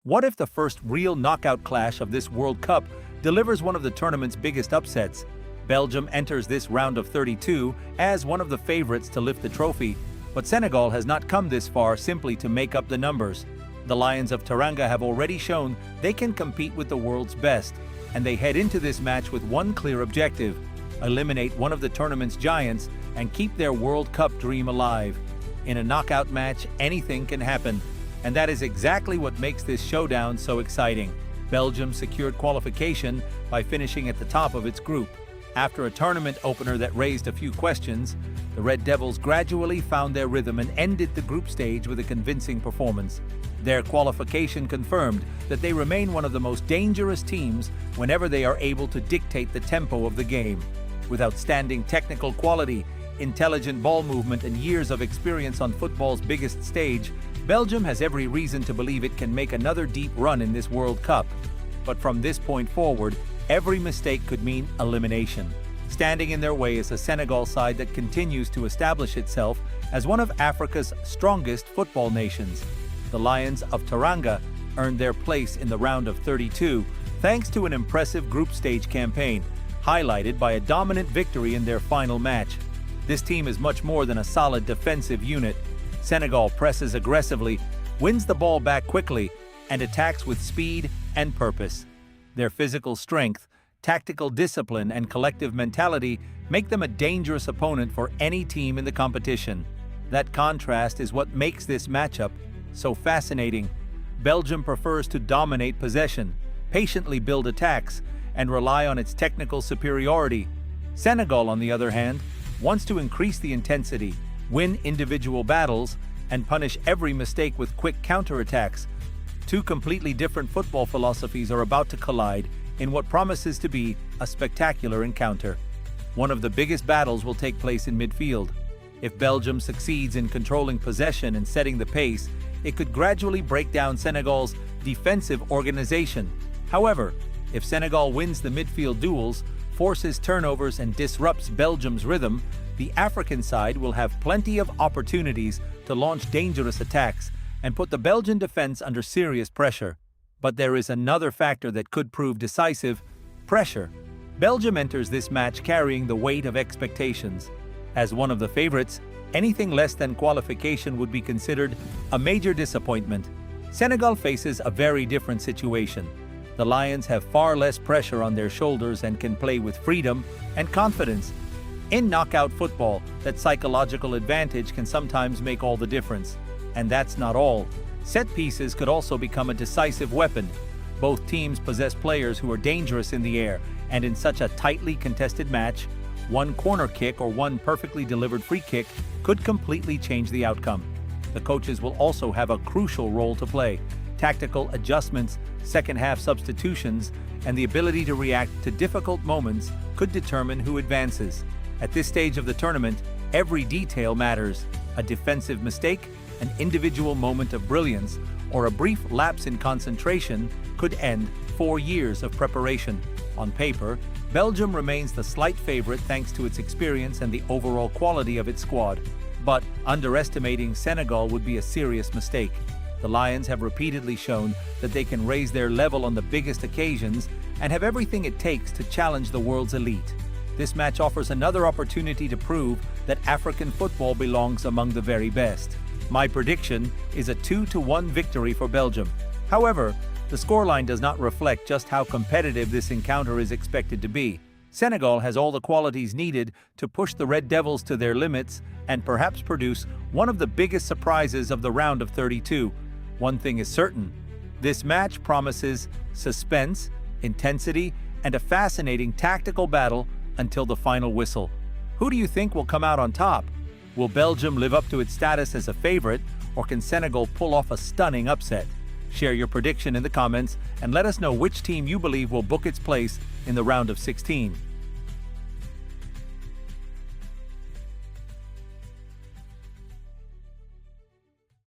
What if the first real knockout clash of this World Cup delivers one of the tournament's biggest upsets? Belgium enters this round of 32 as one of the favorites to lift the trophy, but Senegal has not come this far simply to make up the numbers. The Lions of Teranga have already shown they can compete with the world's best, and they head into this match with one clear objective: eliminate one of the tournament's giants and keep their World Cup dream alive. In a knockout match, anything can happen, and that is exactly what makes this showdown so exciting. Belgium secured qualification by finishing at the top of its group. After a tournament opener that raised a few questions, the Red Devils gradually found their rhythm and ended the group stage with a convincing performance. Their qualification confirmed that they remain one of the most dangerous teams whenever they are able to dictate the tempo of the game. With outstanding technical quality, intelligent ball movement, and years of experience on football's biggest stage, Belgium has every reason to believe it can make another deep run in this World Cup. But from this point forward, every mistake could mean elimination. Standing in their way is a Senegal side that continues to establish itself as one of Africa's strongest football nations. The Lions of Teranga earned their place in the round of 32 thanks to an impressive group stage campaign, highlighted by a dominant victory in their final match. This team is much more than a solid defensive unit. Senegal presses aggressively, wins the ball back quickly, and attacks with speed and purpose. Their physical strength, tactical discipline, and collective mentality make them a dangerous opponent for any team in the competition. That contrast is what makes this matchup so fascinating. Belgium prefers to dominate possession, patiently build attacks, and rely on its technical superiority. Senegal, on the other hand, wants to increase the intensity, win individual battles, and punish every mistake with quick counterattacks. Two completely different football philosophies are about to collide in what promises to be a spectacular encounter. One of the biggest battles will take place in midfield. If Belgium succeeds in controlling possession and setting the pace, it could gradually break down Senegal's defensive organization. However, if Senegal wins the midfield duels, forces turnovers, and disrupts Belgium's rhythm, the African side will have plenty of opportunities to launch dangerous attacks and put the Belgian defense under serious pressure. But there is another factor that could prove decisive: pressure. Belgium enters this match carrying the weight of expectations. As one of the favorites, anything less than qualification would be considered a major disappointment. Senegal faces a very different situation. The Lions have far less pressure on their shoulders and can play with freedom and confidence. In knockout football, that psychological advantage can sometimes make all the difference. And that's not all. Set pieces could also become a decisive weapon. Both teams possess players who are dangerous in the air, and in such a tightly contested match, one corner kick or one perfectly delivered free kick could completely change the outcome. The coaches will also have a crucial role to play. Tactical adjustments, second-half substitutions, and the ability to react to difficult moments could determine who advances. At this stage of the tournament, every detail matters. A defensive mistake, an individual moment of brilliance, or a brief lapse in concentration could end 4 years of preparation. On paper, Belgium remains the slight favorite thanks to its experience and the overall quality of its squad. But underestimating Senegal would be a serious mistake. The Lions have repeatedly shown that they can raise their level on the biggest occasions and have everything it takes to challenge the world's elite. This match offers another opportunity to prove that African football belongs among the very best. My prediction is a 2-1 victory for Belgium. However, the scoreline does not reflect just how competitive this encounter is expected to be. Senegal has all the qualities needed to push the Red Devils to their limits and perhaps produce one of the biggest surprises of the round of 32. One thing is certain: this match promises suspense, intensity, and a fascinating tactical battle until the final whistle. Who do you think will come out on top? Will Belgium live up to its status as a favorite, or can Senegal pull off a stunning upset? Share your prediction in the comments and let us know which team you believe will book its place in the round of 16.